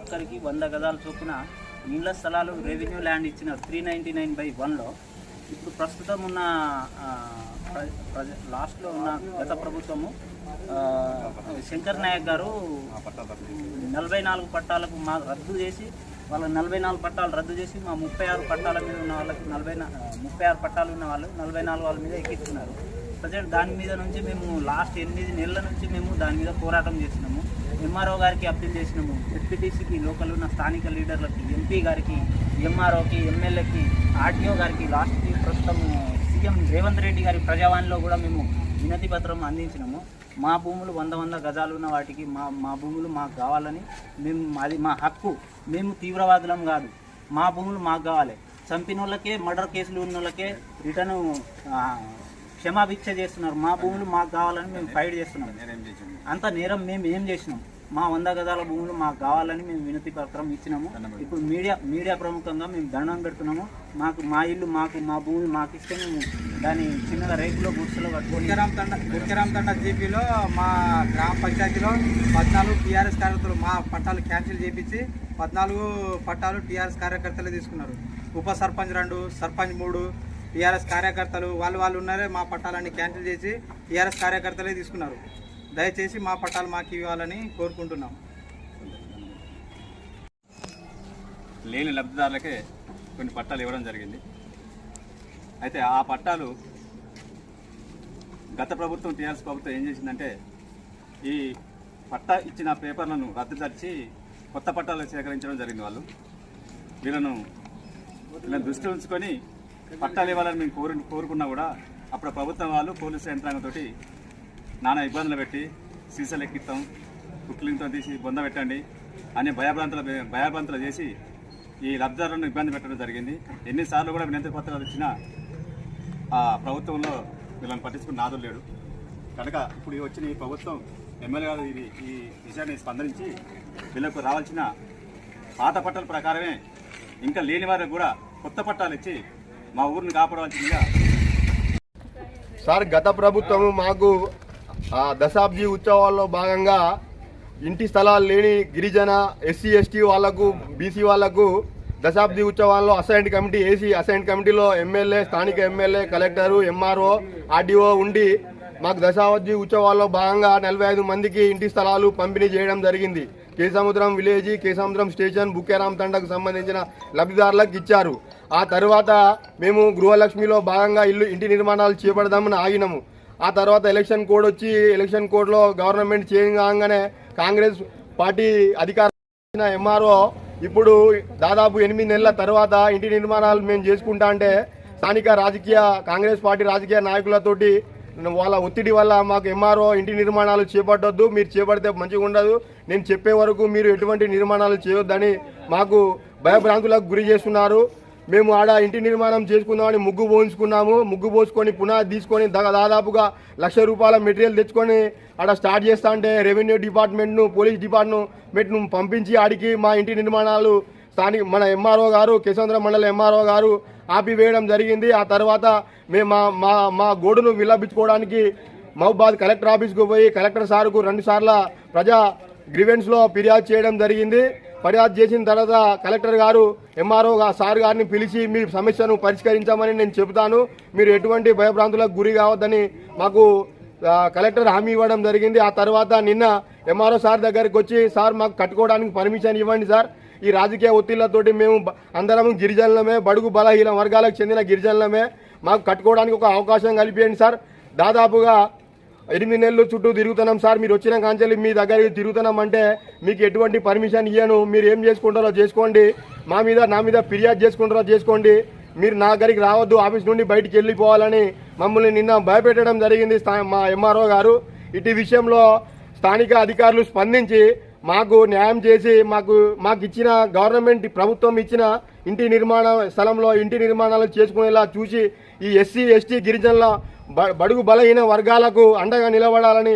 ఒక్కరికి 100 గజాల చొప్పున ఇళ్ల స్థలాలు రెవెన్యూ ల్యాండ్ ఇచ్చినారు 399/1లో. ఇప్పుడు ప్రస్తుతం ఉన్న లాస్ట్లో ఉన్న గత ప్రభుత్వము శంకర్ నాయక్ గారు 44 పట్టాలకు రద్దు చేసి వాళ్ళ 44 పట్టాలు రద్దు చేసి మా 36 పట్టాల మీద ఉన్న వాళ్ళకి 36 పట్టాలు ఉన్న వాళ్ళు 44 వాళ్ళ మీద ఎక్కిస్తున్నారు. ప్రజెంట్ దాని మీద నుంచి మేము లాస్ట్ 8 నెలల నుంచి మేము దాని మీద పోరాటం చేసినాము. ఎంఆర్ఓ గారికి అప్పీల్ చేసినాము, డిప్యూటీసీకి, లోకల్ ఉన్న స్థానిక లీడర్లకి, ఎంపీ గారికి, ఎంఆర్ఓకి, ఎమ్మెల్యేకి, ఆర్టీఓ గారికి, లాస్ట్కి ప్రస్తుతం సీఎం రేవంత్ రెడ్డి గారి ప్రజావాణిలో కూడా మేము వినతి పత్రం అందించినాము. మా భూములు 100 గజాలు ఉన్న వాటికి మా భూములు మాకు కావాలని, మేము అది మా హక్కు, మేము తీవ్రవాదులం కాదు, మా భూములు మాకు కావాలి. చంపిన వాళ్ళకే, మర్డర్ కేసులు ఉన్న వాళ్ళకే రిటర్ను క్షమాభిక్ష చేస్తున్నారు. మా భూములు మాకు కావాలని మేము ఫైట్ చేస్తున్నాం. అంత నేరం మేము ఏం చేసినాం? మా 100 గజాల భూములు మాకు కావాలని మేము వినతి పత్రం ఇచ్చినాము. ఇప్పుడు మీడియా ప్రముఖంగా మేము దండం పెడుతున్నాము. మా ఇల్లు మా భూములు మాకు ఇస్తే మేము దాన్ని చిన్నగా రేకులో గుర్సులో గుర్కెరామ్ తండ జీపీలో మా గ్రామ పంచాయతీలో 14 టీఆర్ఎస్ కార్యకర్తలు మా పట్టాలు క్యాన్సిల్ చేయించి 14 పట్టాలు టీఆర్ఎస్ కార్యకర్తలే తీసుకున్నారు. ఉప సర్పంచ్ 2, సర్పంచ్ 3 టీఆర్ఎస్ కార్యకర్తలు వాళ్ళు ఉన్నారే మా పట్టాలన్నీ క్యాన్సిల్ చేసి టీఆర్ఎస్ కార్యకర్తలే తీసుకున్నారు. దయచేసి మా పట్టాలు మాకు ఇవ్వాలని కోరుకుంటున్నాం. లేని లబ్ధిదారులకే కొన్ని పట్టాలు ఇవ్వడం జరిగింది. అయితే ఆ పట్టాలు గత ప్రభుత్వం టీఆర్ఎస్ ప్రభుత్వం ఏం చేసిందంటే ఈ పట్టా ఇచ్చిన పేపర్లను రద్దుపరిచి కొత్త పట్టాలు సేకరించడం జరిగింది. వీళ్ళను దృష్టి ఉంచుకొని పట్టాలు ఇవ్వాలని మేము కోరుకున్నా కూడా అప్పుడు ప్రభుత్వం వాళ్ళు పోలీసు యంత్రాంగంతో నానా ఇబ్బందులు పెట్టి సీసాలు ఎక్కిస్తాం, కుట్లింతో తీసి బొంద పెట్టండి అని భయభ్రాంతులు చేసి ఈ లబ్ధిదారులను ఇబ్బంది పెట్టడం జరిగింది. ఎన్నిసార్లు కూడా వినతి పత్రాలు ఇచ్చినా ఆ ప్రభుత్వంలో వీళ్ళని పట్టించుకుని నాదులు లేడు. కనుక ఇప్పుడు వచ్చిన ఈ ప్రభుత్వం ఎమ్మెల్యే గారు ఈ విషయాన్ని స్పందించి వీళ్ళకు రావాల్సిన పాత పట్టాల ప్రకారమే ఇంకా లేని వారికి కూడా కొత్త పట్టాలు ఇచ్చి మా ఊరిని కాపాడవలసిందిగా. సార్, గత ప్రభుత్వము మాకు దశాబ్ది ఉత్సవాల్లో భాగంగా ఇంటి స్థలాలు లేని గిరిజన, ఎస్సీ, ఎస్టీ వాళ్లకు, బీసీ వాళ్లకు దశాబ్ది ఉత్సవాల్లో అసైన్డ్ కమిటీ వేసి అసైన్డ్ కమిటీలో ఎమ్మెల్యే, స్థానిక ఎమ్మెల్యే, కలెక్టరు, ఎంఆర్ఓ, ఆర్డీఓ ఉండి మాకు దశాబ్ది ఉత్సవాల్లో భాగంగా 45 మందికి ఇంటి స్థలాలు పంపిణీ చేయడం జరిగింది. కేసముద్రం విలేజ్, కేసముద్రం స్టేషన్, బుక్కేరామ్ తండకు సంబంధించిన లబ్ధిదారులకు ఇచ్చారు. ఆ తర్వాత మేము గృహలక్ష్మిలో భాగంగా ఇంటి నిర్మాణాలు చేపడదామని ఆగినాము. ఆ తర్వాత ఎలక్షన్ కోడ్ వచ్చి ఎలక్షన్ కోడ్లో గవర్నమెంట్ చేంజ్ కాగానే కాంగ్రెస్ పార్టీ అధికారం ఎంఆర్ఓ ఇప్పుడు దాదాపు 8 నెలల తర్వాత ఇంటి నిర్మాణాలు మేము చేసుకుంటా అంటే స్థానిక కాంగ్రెస్ పార్టీ రాజకీయ నాయకులతోటి వాళ్ళ ఒత్తిడి వల్ల మాకు ఎంఆర్ఓ ఇంటి నిర్మాణాలు చేపట్టొద్దు, మీరు చేపడితే మంచిగా ఉండదు, నేను చెప్పే వరకు మీరు ఎటువంటి నిర్మాణాలు చేయొద్దని మాకు భయభ్రాంతులకు గురి చేస్తున్నారు. మేము ఆడ ఇంటి నిర్మాణం చేసుకుందామని ముగ్గు పోసుకొని పునాది తీసుకొని దాదాపుగా ₹1,00,000 మెటీరియల్ తెచ్చుకొని ఆడ స్టార్ట్ చేస్తా అంటే రెవెన్యూ డిపార్ట్మెంట్ను, పోలీస్ డిపార్ట్మెంట్ను పంపించి ఆడికి మా ఇంటి నిర్మాణాలు మన ఎంఆర్ఓ గారు, కేశవంతరం మండల ఎంఆర్ఓ గారు ఆపివేయడం జరిగింది. ఆ తర్వాత మేము మా గోడును విలపించుకోవడానికి మహబూబాద్ కలెక్టర్ ఆఫీస్కు పోయి కలెక్టర్ సార్కు 2 సార్లు ప్రజా గ్రీవెన్స్లో ఫిర్యాదు చేయడం జరిగింది. ఫిర్యాదు చేసిన తర్వాత కలెక్టర్ గారు ఎంఆర్ఓ సార్ గారిని పిలిచి మీ సమస్యను పరిష్కరించామని నేను చెబుతాను, మీరు ఎటువంటి భయభ్రాంతులకు గురి కావద్దని మాకు కలెక్టర్ హామీ ఇవ్వడం జరిగింది. ఆ తర్వాత నిన్న ఎంఆర్ఓ సార్ దగ్గరికి వచ్చి, సార్ మాకు కట్టుకోవడానికి పర్మిషన్ ఇవ్వండి సార్, ఈ రాజకీయ ఒత్తిళ్లతోటి మేము అందరం గిరిజనులమే, బడుగు బలహీన వర్గాలకు చెందిన గిరిజనులమే, మాకు కట్టుకోవడానికి ఒక అవకాశం కల్పించండి సార్. దాదాపుగా 8 నెలలు చుట్టూ తిరుగుతున్నాం సార్, మీరు వచ్చిన కాంచెల్లి మీ దగ్గరికి తిరుగుతున్నాం అంటే మీకు ఎటువంటి పర్మిషన్ ఇయ్యను, మీరు ఏం చేసుకుంటారో చేసుకోండి, నా మీద ఫిర్యాదు చేసుకుంటారో చేసుకోండి, మీరు నా దగ్గరికి రావద్దు, ఆఫీస్ నుండి బయటికి వెళ్ళిపోవాలని మమ్మల్ని నిన్న భయపెట్టడం జరిగింది మా ఎంఆర్ఓ గారు. ఇటు విషయంలో స్థానిక అధికారులు స్పందించి మాకు న్యాయం చేసి మాకు ఇచ్చిన గవర్నమెంట్ ప్రభుత్వం ఇచ్చిన ఇంటి నిర్మాణ స్థలంలో ఇంటి నిర్మాణాలు చేసుకునేలా చూసి ఈ ఎస్సీ, ఎస్టీ, గిరిజనుల బడుగు బలహీన వర్గాలకు అండగా నిలబడాలని